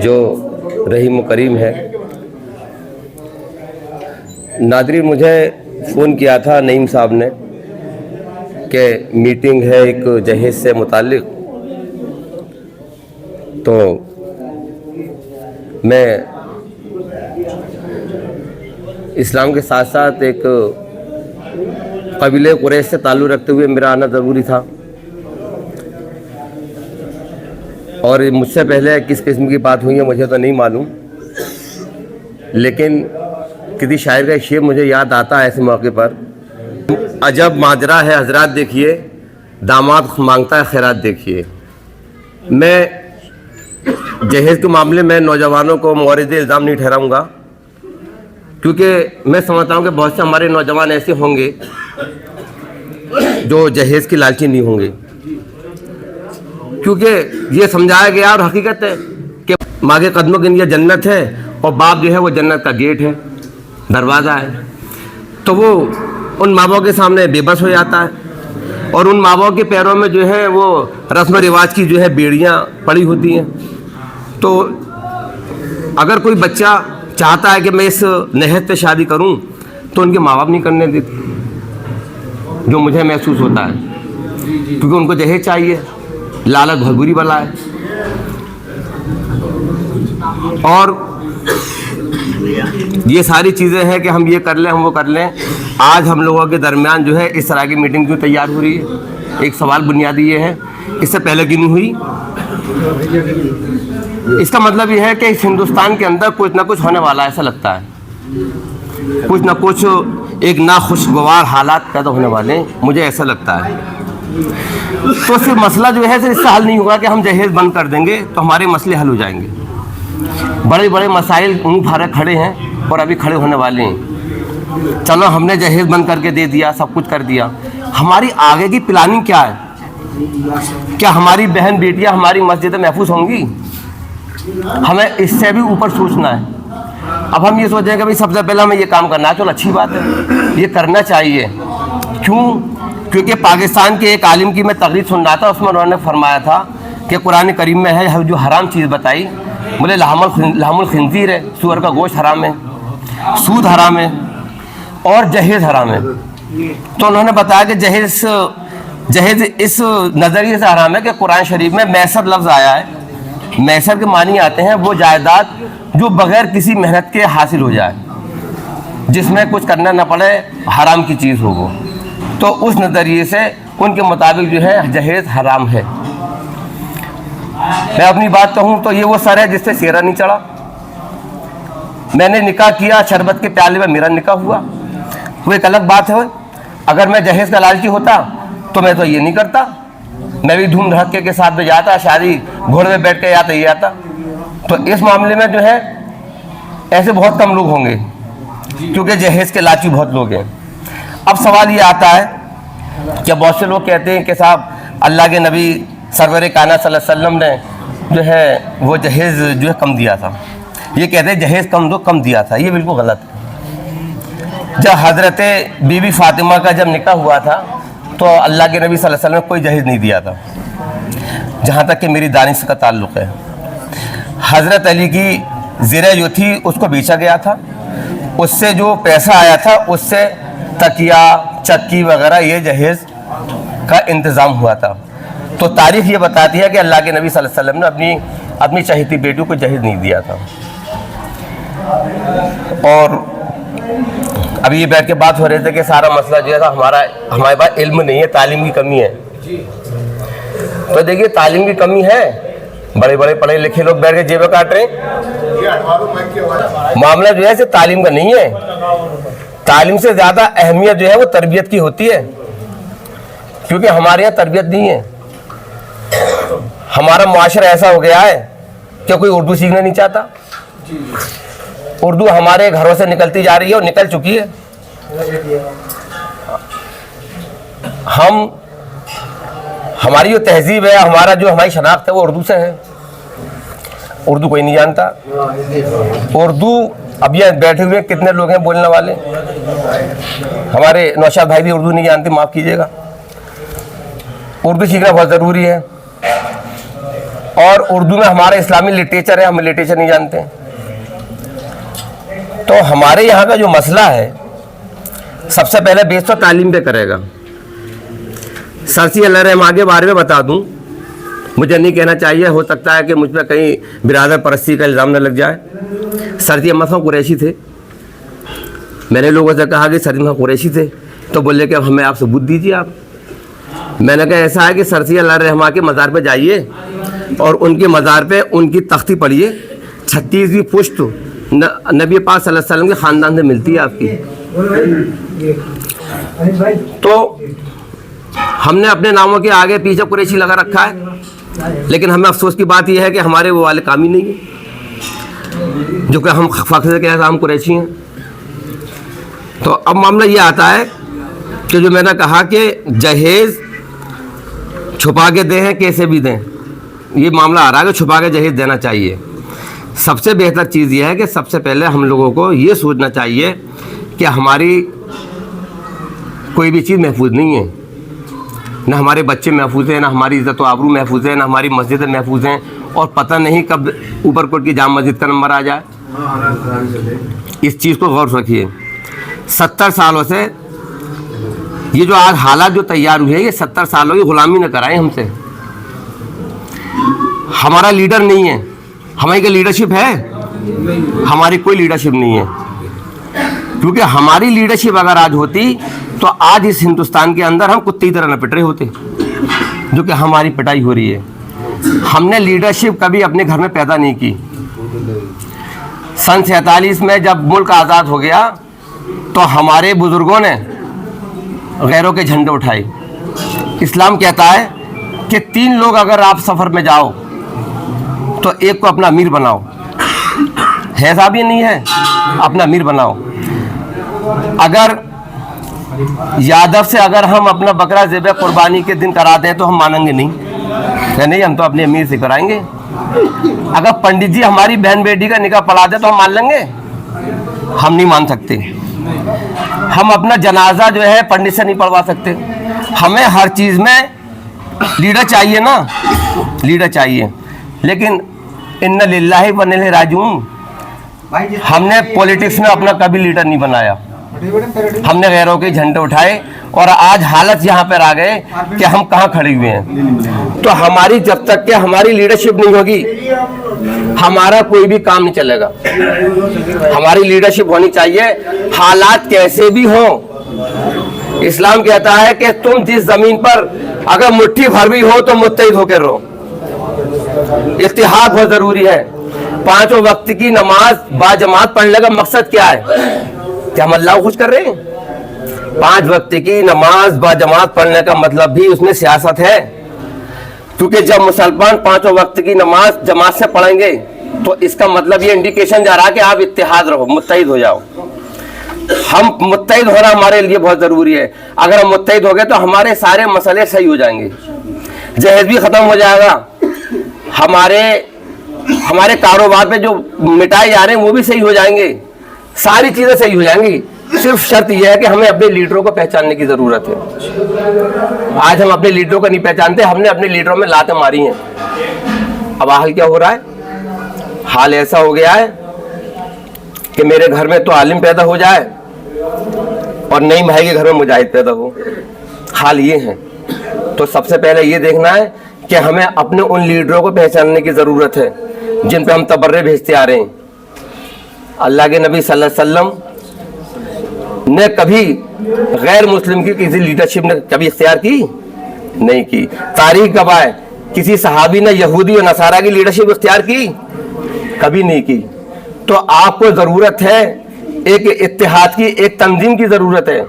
जो रहीम करीम है। नादरीन, मुझे फ़ोन किया था नईम साहब ने कि मीटिंग है एक जहेज़ से मुताल्लिक़, तो मैं इस्लाम के साथ साथ एक कबीले कुरैश से ताल्लुक़ रखते हुए मेरा आना ज़रूरी था। और मुझसे पहले किस किस्म की बात हुई है मुझे तो नहीं मालूम, लेकिन किसी शायर का शेर मुझे याद आता है ऐसे मौके पर, अजब माजरा है हजरात देखिए, दामाद मांगता है खैरात देखिए। मैं जहेज़ के मामले में नौजवानों को मौरिद इल्ज़ाम नहीं ठहराऊँगा, क्योंकि मैं समझता हूँ कि बहुत से हमारे नौजवान ऐसे होंगे जो जहेज़ की लालची नहीं होंगे, क्योंकि ये समझाया गया और हकीकत है कि माँ के कदमों के लिए जन्नत है और बाप जो है वो जन्नत का गेट है, दरवाज़ा है। तो वो उन माँ बाप के सामने बेबस हो जाता है और उन माँ बाप के पैरों में जो है वो रस्म रिवाज की जो है बेड़ियाँ पड़ी होती हैं। तो अगर कोई बच्चा चाहता है कि मैं इस नहज से शादी करूं, तो उनके माँ बाप नहीं करने देते, जो मुझे महसूस होता है, क्योंकि उनको जहेज चाहिए, लालच बहुत बुरी बला है। और ये सारी चीज़ें हैं कि हम ये कर लें, हम वो कर लें। आज हम लोगों के दरमियान जो है इस तरह की मीटिंग क्यों तैयार हो रही है? एक सवाल बुनियादी ये है, इससे पहले क्यों नहीं हुई? इसका मतलब ये है कि इस हिंदुस्तान के अंदर कुछ ना कुछ होने वाला है, ऐसा लगता है। कुछ ना कुछ एक नाखुशगवार हालात पैदा होने वाले, मुझे ऐसा लगता है। तो सिर्फ मसला जो है इससे हल नहीं होगा कि हम जहेज़ बंद कर देंगे तो हमारे मसले हल हो जाएंगे। बड़े बड़े मसाइल मुँह फाड़े खड़े हैं और अभी खड़े होने वाले हैं। चलो हमने जहेज़ बंद करके दे दिया, सब कुछ कर दिया, हमारी आगे की प्लानिंग क्या है? क्या हमारी बहन बेटियां हमारी मस्जिदें महफूज होंगी? हमें इससे भी ऊपर सोचना है। अब हम ये सोचें कि भाई सबसे पहले हमें ये काम करना है, चलो अच्छी बात है, ये करना चाहिए। क्यों? क्योंकि पाकिस्तान के एक आलिम की मैं तकरीर सुन रहा था, उसमें उन्होंने फरमाया था कि कुरान करीम में है जो हराम चीज़ बताई, बोले लहमुल खिंजीर है, सूअर का गोश्त हराम है, सूद हराम है और जहेज़ हराम है। तो उन्होंने बताया कि जहेज़ इस नज़रिए से हराम है कि कुरान शरीफ में मैसर लफ्ज़ आया है। मैसर के मानी आते हैं वो जायदाद जो बग़ैर किसी मेहनत के हासिल हो जाए, जिसमें कुछ करना न पड़े, हराम की चीज़ हो वो। तो उस नज़रिए से उनके मुताबिक जो है जहेज़ हराम है। मैं अपनी बात कहूँ तो ये वो सर है जिससे सेरा नहीं चढ़ा। मैंने निकाह किया, शरबत के प्याले में मेरा निकाह हुआ, वो एक अलग बात है। अगर मैं जहेज़ का लालची होता तो मैं तो ये नहीं करता, मैं भी धूम धड़के के साथ में जाता, शादी घोड़े में बैठ के या तो ये आता। तो इस मामले में जो है ऐसे बहुत कम लोग होंगे, क्योंकि जहेज़ के लालची बहुत लोग हैं। अब सवाल ये आता है कि बहुत से लोग कहते हैं कि साहब अल्लाह के नबी सरवर कायनात सल्लल्लाहु अलैहि वसल्लम ने जो है वो जहेज़ जो है कम दिया था। ये कहते हैं जहेज़ कम दिया था, ये बिल्कुल गलत है। जब हज़रत बीबी फ़ातिमा का जब निकाह हुआ था तो अल्लाह के नबी सल्लल्लाहु अलैहि वसल्लम ने कोई जहेज़ नहीं दिया था, जहाँ तक कि मेरी दानिश का ताल्लुक़ है। हज़रत अली की ज़िरा जो थी उसको बेचा गया था, उससे जो पैसा आया था उससे तकिया चक्की वगैरह ये जहेज़ का इंतज़ाम हुआ था। तो तारीख़ ये बताती है कि अल्लाह के नबी सल्लल्लाहु अलैहि वसल्लम ने अपनी चहेती बेटियों को जहेज़ नहीं दिया था। और अभी ये बैठ के बात हो रहे थे कि सारा मसला जो है हमारे पास इल्म नहीं है, तालीम की कमी है। तो देखिए तालीम की कमी है, बड़े बड़े पढ़े लिखे लोग बैठ के जेबें काट रहे हैं। मामला जो है तालीम का नहीं है, तालीम से ज़्यादा अहमियत जो है वो तरबियत की होती है, क्योंकि हमारे यहाँ तरबियत नहीं है। हमारा मुआशरा ऐसा हो गया है कि कोई उर्दू सीखना नहीं चाहता। उर्दू हमारे घरों से निकलती जा रही है और निकल चुकी है। हमारी जो तहजीब है, हमारी शनाख्त है वो उर्दू से है। उर्दू कोई नहीं जानता। उर्दू अब ये बैठे हुए कितने लोग हैं बोलने वाले, हमारे नौशाद भाई भी उर्दू नहीं जानते, माफ़ कीजिएगा। उर्दू सीखना बहुत ज़रूरी है। और उर्दू में हमारा इस्लामी लिटरेचर है, हम लिटरेचर नहीं जानते। तो हमारे यहाँ का जो मसला है, सबसे पहले बेस तो तालीम पे करेगा। सरसी अल्लाह रहमा के बारे में बता दूं, मुझे नहीं कहना चाहिए, हो सकता है कि मुझ पर कहीं बिरादर परस्ती का इल्ज़ाम न लग जाए। सरसी अहमद खां कुरैशी थे। मैंने लोगों से कहा कि सरसी खां कुरैशी थे, तो बोले कि अब हमें आप सबूत दीजिए आप। मैंने कहा ऐसा है कि सरसी अल्लाह रहमा के मज़ार पे जाइए और उनके मज़ार पे उनकी तख्ती पढ़िए, 36वीं पुश्त नबी पाक सल्लल्लाहु अलैहि वसल्लम के ख़ानदान से मिलती है आपकी। तो हमने अपने नामों के आगे पीछे कुरैशी लगा रखा है, लेकिन हमें अफसोस की बात यह है कि हमारे वो वाले काम ही नहीं है जो कि हम फ़ख्र से कहते हैं हम कुरैशी हैं। तो अब मामला ये आता है कि जो मैंने कहा कि जहेज़ छुपा के दें कैसे भी दें, ये मामला आ रहा है कि छुपा के जहेज़ देना चाहिए। सबसे बेहतर चीज़ ये है कि सबसे पहले हम लोगों को ये सोचना चाहिए कि हमारी कोई भी चीज़ महफूज नहीं है, ना हमारे बच्चे महफूज हैं, ना हमारी इज़्ज़त व आबरू महफूज है, ना हमारी मस्जिदें महफूज हैं, और पता नहीं कब ऊपरकोट की जाम मस्जिद का नंबर आ जाए। इस चीज़ को गौर रखिए। 70 सालों से ये जो आज हालात जो तैयार हुए हैं, ये 70 सालों की ग़ुलामी न कराएं हमसे। हमारा लीडर नहीं है, हमारी क्या लीडरशिप है? हमारी कोई लीडरशिप नहीं है, क्योंकि हमारी लीडरशिप अगर आज होती तो आज इस हिंदुस्तान के अंदर हम कुत्ते की तरह न पिट रहे होते, जो कि हमारी पिटाई हो रही है। हमने लीडरशिप कभी अपने घर में पैदा नहीं की। सन 47 में जब मुल्क आज़ाद हो गया तो हमारे बुज़ुर्गों ने गैरों के झंडे उठाए। इस्लाम कहता है कि 3 लोग अगर आप सफ़र में जाओ तो एक को अपना अमीर बनाओ, है साहब ये नहीं है, अपना अमीर बनाओ। अगर यादव से अगर हम अपना बकरा ज़िबह कुर्बानी के दिन करा दें तो हम मानेंगे नहीं, नहीं हम तो अपने अमीर से कराएंगे। अगर पंडित जी हमारी बहन बेटी का निकाह पढ़ा दे तो हम मान लेंगे, हम नहीं मान सकते। हम अपना जनाजा जो है पंडित से नहीं पढ़वा सकते। हमें हर चीज़ में लीडर चाहिए ना, लीडर चाहिए। लेकिन इन्ना लिल्लाहि व इन्ना इलैहि राजिऊन, हमने पॉलिटिक्स में अपना कभी लीडर नहीं बनाया। हमने गैरों के झंडे उठाए और आज हालत यहाँ पर आ गए कि हम कहाँ खड़े हुए हैं। तो हमारी जब तक कि हमारी लीडरशिप नहीं होगी, हमारा कोई भी काम नहीं चलेगा। हमारी लीडरशिप होनी चाहिए, हालात कैसे भी हो। इस्लाम कहता है कि तुम जिस जमीन पर अगर मुट्ठी भर भी हो तो मुत्तहिद होकर रहो। इत्तिहाद बहुत जरूरी है। 5 वक्त की नमाज बाजमात पढ़ने का मकसद क्या है? क्या हम अल्लाह को खुश कर रहे हैं? 5 वक्त की नमाज बाजमात पढ़ने का मतलब भी उसमें सियासत है, क्योंकि जब मुसलमान 5 वक्त की नमाज जमात से पढ़ेंगे तो इसका मतलब ये इंडिकेशन जा रहा है कि आप इत्तेहाद रहो, मुत्तहिद हो जाओ। हम मुत्तहिद होना हमारे लिए बहुत ज़रूरी है। अगर हम मुत्तहिद हो गए तो हमारे सारे मसले सही हो जाएंगे, जहेज भी ख़त्म हो जाएगा, हमारे कारोबार पे जो मिटाए जा रहे हैं वो भी सही हो जाएंगे, सारी चीज़ें सही हो जाएंगी। सिर्फ शर्त यह है कि हमें अपने लीडरों को पहचानने की ज़रूरत है। आज हम अपने लीडरों को नहीं पहचानते, हमने अपने लीडरों में लातें मारी हैं। अब हाल क्या हो रहा है? हाल ऐसा हो गया है कि मेरे घर में तो आलिम पैदा हो जाए और नई भाई के घर में मुजाहिद पैदा हो। हाल ये है। तो सबसे पहले ये देखना है कि हमें अपने उन लीडरों को पहचानने की ज़रूरत है जिन पे हम तबर्रे भेजते आ रहे हैं। अल्लाह के नबी सल्लल्लाहु अलैहि वसल्लम ने कभी गैर मुस्लिम की किसी लीडरशिप ने कभी इख्तियार की नहीं की। तारीख गवाह है, किसी सहाबी ने यहूदी और नसारा की लीडरशिप इख्तियार की? कभी नहीं की। तो आपको ज़रूरत है एक इत्तेहाद की, एक तंजीम की ज़रूरत है,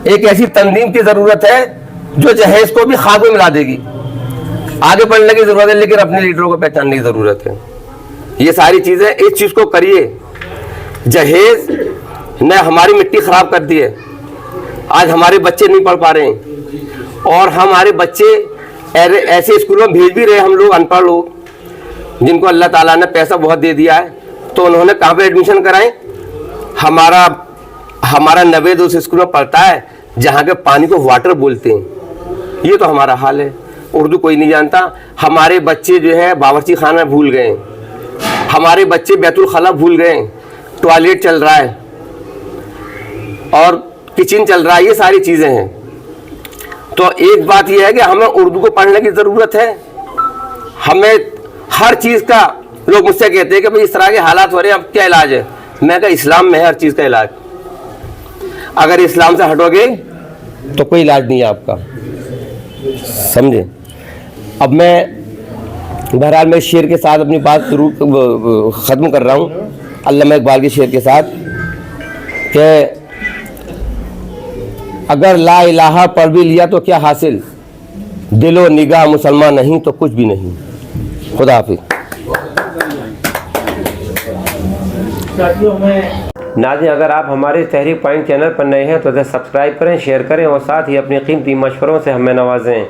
एक ऐसी तंजीम की ज़रूरत है जो जहेज को भी खाक में मिला देगी। आगे बढ़ने की ज़रूरत है, लेकिन अपने लीडरों को पहचानने की ज़रूरत है। ये सारी चीज़ें, इस चीज़ को करिए। जहेज ने हमारी मिट्टी ख़राब कर दी है। आज हमारे बच्चे नहीं पढ़ पा रहे हैं और हमारे बच्चे ऐसे स्कूलों में भेज भी रहे हम लोग, अनपढ़ लोग जिनको अल्लाह ताला ने पैसा बहुत दे दिया है, तो उन्होंने कहाँ पे एडमिशन कराएं? हमारा नवेद उस स्कूल में पढ़ता है जहाँ के पानी को वाटर बोलते हैं। ये तो हमारा हाल है। उर्दू कोई नहीं जानता। हमारे बच्चे जो है बावर्ची खाना भूल गए, हमारे बच्चे बैतुल खला भूल गए, टॉयलेट चल रहा है और किचन चल रहा है, ये सारी चीज़ें हैं। तो एक बात यह है कि हमें उर्दू को पढ़ने की ज़रूरत है। हमें हर चीज़ का, लोग मुझसे कहते हैं कि भाई इस तरह के हालात हो रहे हैं, अब क्या इलाज है? मैं कहा इस्लाम में है हर चीज़ का इलाज। अगर इस्लाम से हटोगे तो कोई इलाज नहीं है आपका, समझे। अब मैं बहरहाल मैं शेर के साथ अपनी बात ख़त्म कर रहा हूँ, अल्लामा इकबाल के शेर के साथ, कि अगर ला इलाहा पढ़ भी लिया तो क्या हासिल, दिलो निगाह मुसलमान नहीं तो कुछ भी नहीं। खुदा हाफिज़। नाज़रीन, अगर आप हमारे तहरीक पॉइंट चैनल पर नए हैं तो इसे सब्सक्राइब करें, शेयर करें और साथ ही अपने कीमती मशवरों से हमें नवाजें।